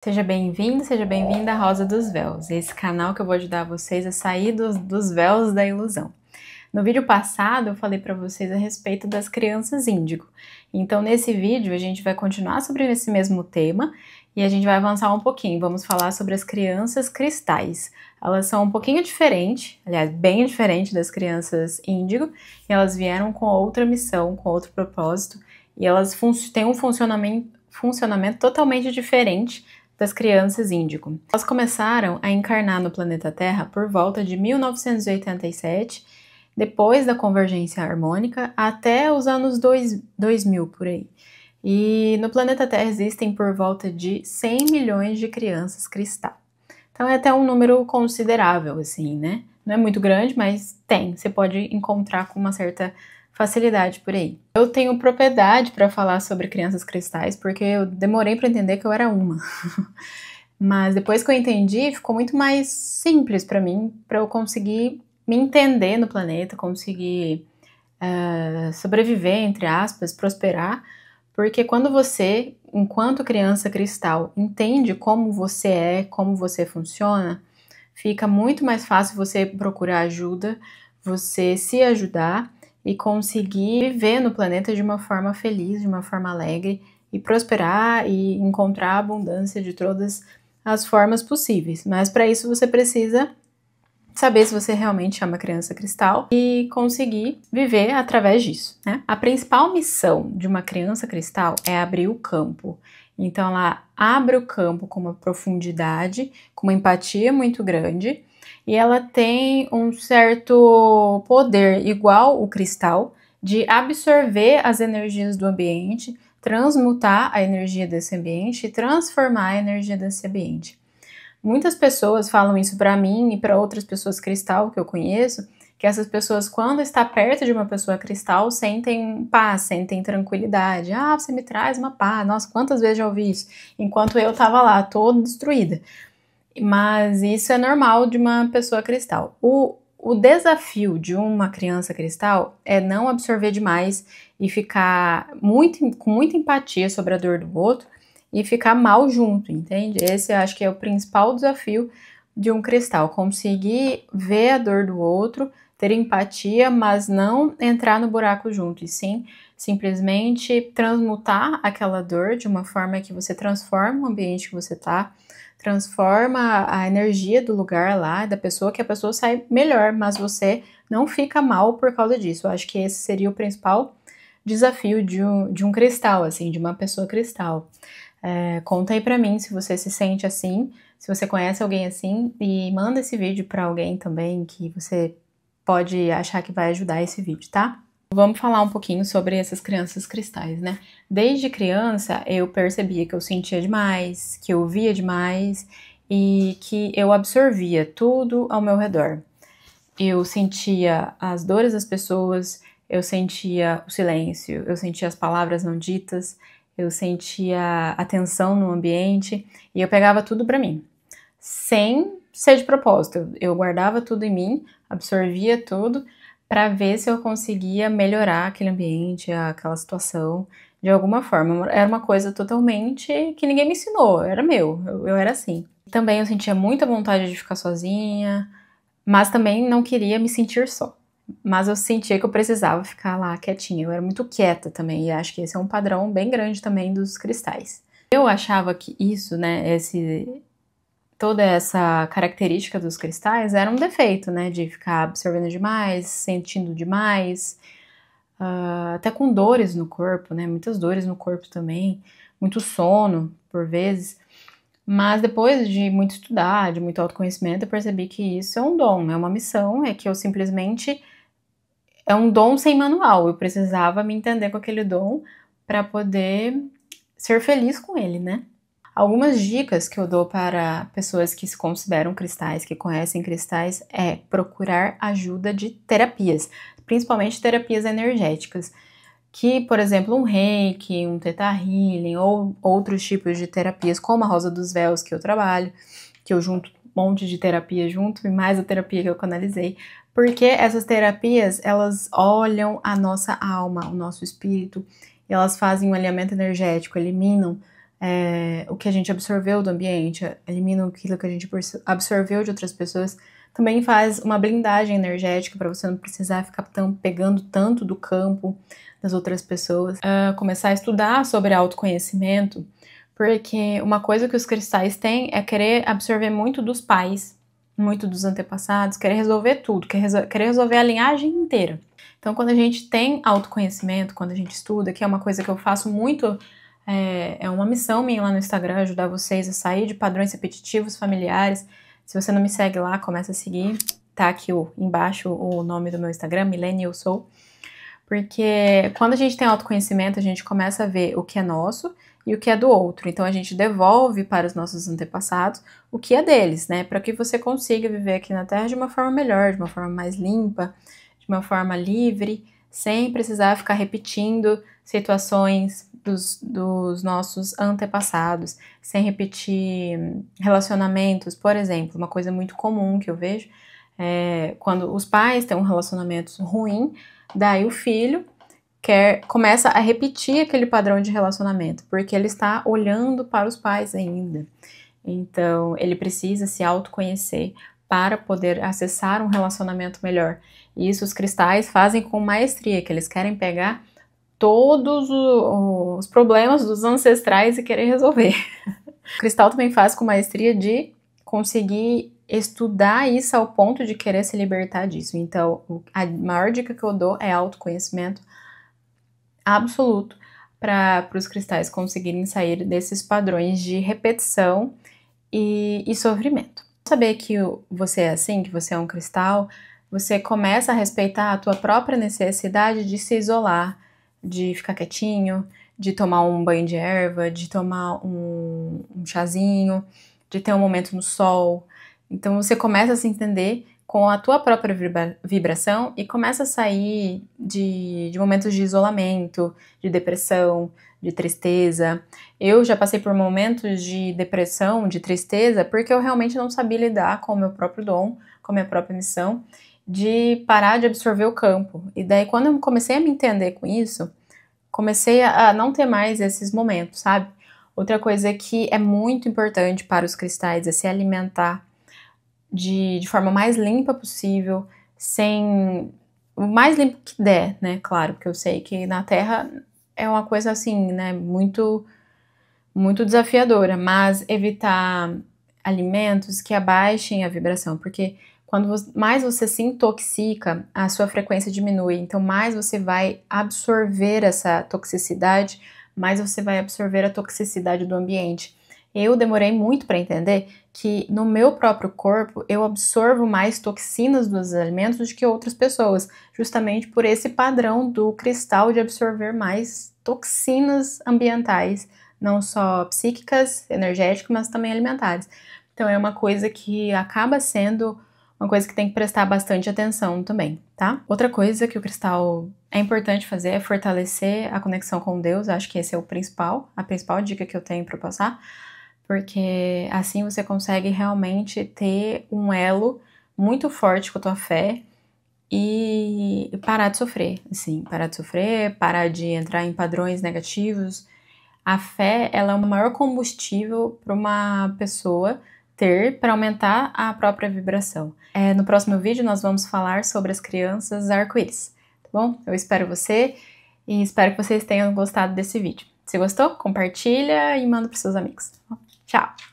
Seja bem-vindo, seja bem-vinda à Rosa dos Véus, esse canal que eu vou ajudar vocês a sair dos véus da ilusão. No vídeo passado eu falei para vocês a respeito das crianças índigo, então nesse vídeo a gente vai continuar sobre esse mesmo tema e a gente vai avançar um pouquinho, vamos falar sobre as crianças cristais. Elas são um pouquinho diferentes, aliás, bem diferente das crianças índigo, e elas vieram com outra missão, com outro propósito, e elas têm um funcionamento totalmente diferente das crianças índigo. Elas começaram a encarnar no planeta Terra por volta de 1987, depois da convergência harmônica, até os anos 2000 por aí. E no planeta Terra existem por volta de 100 milhões de crianças cristal. Então é até um número considerável, assim, né? Não é muito grande, mas tem. Você pode encontrar com uma certa facilidade por aí. Eu tenho propriedade para falar sobre crianças cristais porque eu demorei para entender que eu era uma. Mas depois que eu entendi, ficou muito mais simples para mim, para eu conseguir me entender no planeta, conseguir sobreviver, entre aspas, prosperar, porque quando você, enquanto criança cristal, entende como você é, como você funciona, fica muito mais fácil você procurar ajuda, você se ajudar e conseguir viver no planeta de uma forma feliz, de uma forma alegre e prosperar e encontrar a abundância de todas as formas possíveis. Mas para isso você precisa saber se você realmente é uma criança cristal e conseguir viver através disso, né? A principal missão de uma criança cristal é abrir o campo. Então ela abre o campo com uma profundidade, com uma empatia muito grande, e ela tem um certo poder, igual o cristal, de absorver as energias do ambiente, transmutar a energia desse ambiente e transformar a energia desse ambiente. Muitas pessoas falam isso para mim e para outras pessoas cristal que eu conheço, que essas pessoas, quando está perto de uma pessoa cristal, sentem paz, sentem tranquilidade. Ah, você me traz uma paz. Nossa, quantas vezes já ouvi isso? Enquanto eu estava lá, toda destruída. Mas isso é normal de uma pessoa cristal. O desafio de uma criança cristal é não absorver demais e ficar com muita empatia sobre a dor do outro e ficar mal junto, entende? Esse eu acho que é o principal desafio de um cristal, conseguir ver a dor do outro, ter empatia, mas não entrar no buraco junto, e sim simplesmente transmutar aquela dor de uma forma que você transforma o ambiente que você tá, transforma a energia do lugar lá, da pessoa, que a pessoa sai melhor, mas você não fica mal por causa disso. Eu acho que esse seria o principal desafio de um cristal, assim, de uma pessoa cristal. Conta aí pra mim se você se sente assim, se você conhece alguém assim, e manda esse vídeo pra alguém também que você pode achar que vai ajudar esse vídeo, tá? Vamos falar um pouquinho sobre essas crianças cristais, né? Desde criança eu percebia que eu sentia demais, que eu via demais e que eu absorvia tudo ao meu redor. Eu sentia as dores das pessoas, eu sentia o silêncio, eu sentia as palavras não ditas, eu sentia a tensão no ambiente e eu pegava tudo pra mim, sem ser de propósito. Eu guardava tudo em mim, absorvia tudo para ver se eu conseguia melhorar aquele ambiente, aquela situação de alguma forma. Era uma coisa totalmente que ninguém me ensinou, era meu, eu era assim. Também eu sentia muita vontade de ficar sozinha, mas também não queria me sentir só. Mas eu sentia que eu precisava ficar lá quietinha, eu era muito quieta também, e acho que esse é um padrão bem grande também dos cristais. Eu achava que isso, né, toda essa característica dos cristais era um defeito, né, de ficar absorvendo demais, sentindo demais, até com dores no corpo, né, muitas dores no corpo também, muito sono, por vezes. Mas depois de muito estudar, de muito autoconhecimento, eu percebi que isso é um dom, é uma missão, é que eu simplesmente... É um dom sem manual, eu precisava me entender com aquele dom para poder ser feliz com ele, né? Algumas dicas que eu dou para pessoas que se consideram cristais, que conhecem cristais, é procurar ajuda de terapias, principalmente terapias energéticas, que, por exemplo, um reiki, um theta healing ou outros tipos de terapias, como a Rosa dos Véus, que eu trabalho, que eu junto um monte de terapia junto e mais a terapia que eu canalizei, porque essas terapias, elas olham a nossa alma, o nosso espírito, e elas fazem um alinhamento energético, eliminam o que a gente absorveu do ambiente, elimina aquilo que a gente absorveu de outras pessoas, também faz uma blindagem energética para você não precisar ficar pegando tanto do campo das outras pessoas. Começar a estudar sobre autoconhecimento, porque uma coisa que os cristais têm é querer absorver muito dos pais, muito dos antepassados, querer resolver tudo, querer resolver a linhagem inteira. Então, quando a gente tem autoconhecimento, quando a gente estuda, que é uma coisa que eu faço muito, é uma missão minha lá no Instagram, ajudar vocês a sair de padrões repetitivos familiares. Se você não me segue lá, começa a seguir. Tá aqui embaixo o nome do meu Instagram, Milene Eu Sou. Porque quando a gente tem autoconhecimento, a gente começa a ver o que é nosso e o que é do outro. Então a gente devolve para os nossos antepassados o que é deles, né? Para que você consiga viver aqui na Terra de uma forma melhor, de uma forma mais limpa, de uma forma livre, sem precisar ficar repetindo situações dos nossos antepassados, sem repetir relacionamentos. Por exemplo, uma coisa muito comum que eu vejo é quando os pais têm um relacionamento ruim, daí o filho começa a repetir aquele padrão de relacionamento, porque ele está olhando para os pais ainda. Então, ele precisa se autoconhecer para poder acessar um relacionamento melhor. E isso os cristais fazem com maestria, que eles querem pegar todos os problemas dos ancestrais e querer resolver. O cristal também faz com maestria de conseguir estudar isso ao ponto de querer se libertar disso. Então, a maior dica que eu dou é autoconhecimento absoluto para os cristais conseguirem sair desses padrões de repetição e sofrimento. Saber que você é assim, que você é um cristal, você começa a respeitar a tua própria necessidade de se isolar, de ficar quietinho, de tomar um banho de erva, de tomar um chazinho, de ter um momento no sol. Então você começa a se entender com a tua própria vibração e começa a sair de momentos de isolamento, de depressão, de tristeza. Eu já passei por momentos de depressão, de tristeza, porque eu realmente não sabia lidar com o meu próprio dom, com a minha própria missão, de parar de absorver o campo. E daí, quando eu comecei a me entender com isso, comecei a não ter mais esses momentos, sabe? Outra coisa que é muito importante para os cristais é se alimentar de forma mais limpa possível, sem o mais limpo que der, né? Claro, porque eu sei que na Terra é uma coisa assim, né? Muito, muito desafiadora, mas evitar alimentos que abaixem a vibração, porque quando mais você se intoxica, a sua frequência diminui, então mais você vai absorver essa toxicidade, mais você vai absorver a toxicidade do ambiente. Eu demorei muito para entender que no meu próprio corpo eu absorvo mais toxinas dos alimentos do que outras pessoas, justamente por esse padrão do cristal de absorver mais toxinas ambientais, não só psíquicas, energéticas, mas também alimentares. Então é uma coisa que acaba sendo uma coisa que tem que prestar bastante atenção também, tá? Outra coisa que o cristal é importante fazer é fortalecer a conexão com Deus. Acho que esse é a principal dica que eu tenho para passar, porque assim você consegue realmente ter um elo muito forte com a tua fé e parar de sofrer, assim, parar de entrar em padrões negativos. A fé, ela é o maior combustível para uma pessoa ter para aumentar a própria vibração. No próximo vídeo nós vamos falar sobre as crianças arco-íris, tá bom? Eu espero você e espero que vocês tenham gostado desse vídeo. Se gostou, compartilha e manda para seus amigos. Tchau!